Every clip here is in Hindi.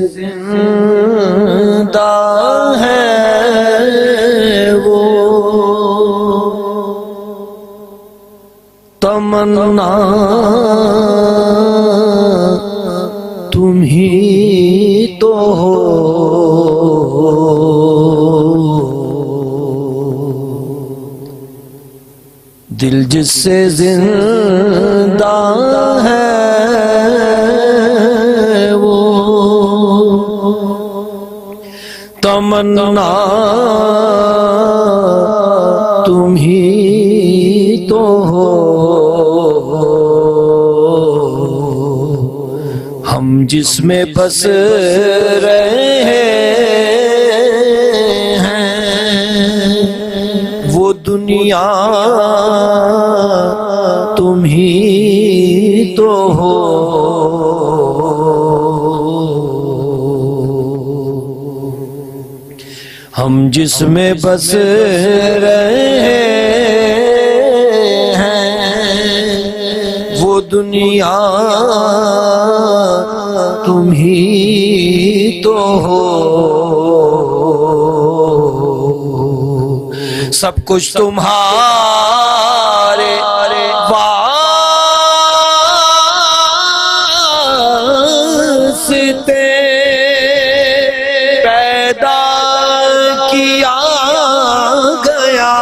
जिंदा है वो तमन्ना तुम ही तो हो। दिल जिससे जिंदा है वो तमन्ना तुम ही तो हो। हम जिसमें बस रहे हैं वो दुनिया तुम ही तो हो। हम जिसमें बस रहे हैं वो दुनिया तुम ही तो हो। सब कुछ तुम्हारे वास्ते पैदा किया गया।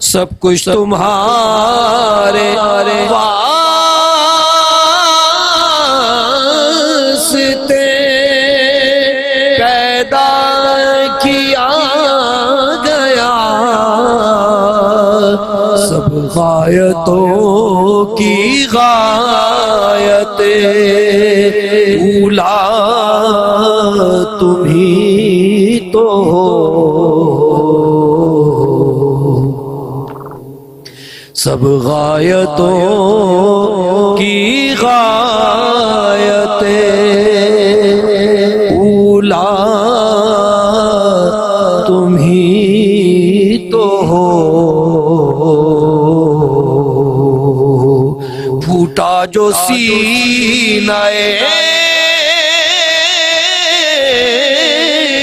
सब कुछ तुम्हारे वास्ते पैदा किया गया। सब गायतों की गायत ऊला तुम ही तो हो। सब गायतों की गायत ऊला तुम ही तो हो। फूटा जो सीनाए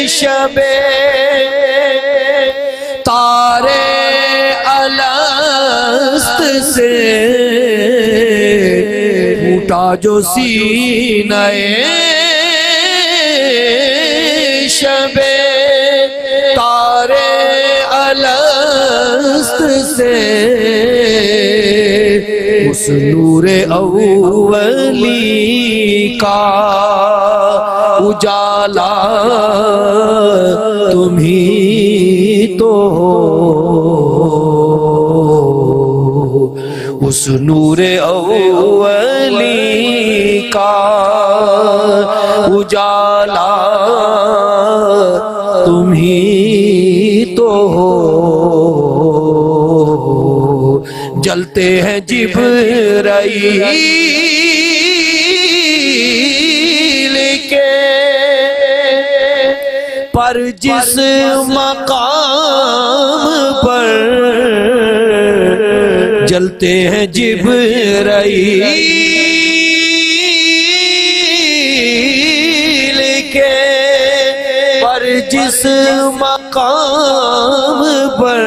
शबे तारे अलस्त से फूटा जो सीनाए शबे तारे अलस्त से उस नूरे अव्वली का उजाला तुम ही तो हो। उस नूरे अव्वली का उजाला तुम ही तो हो। जलते हैं जिब्राईल के पर जिस मकाम पर जलते हैं जिब्राईल के पर जिस मकाम पर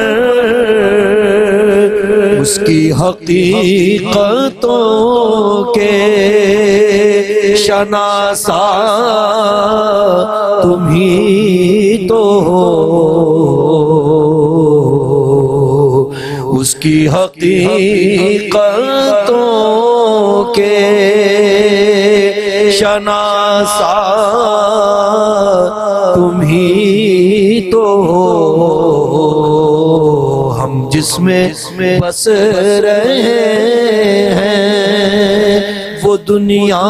उसकी हकीकतों के शनासा तुम ही तो हो। उसकी हकीकतों के शनासा तुम ही तो हो। हम जिसमें बस रहे हैं वो दुनिया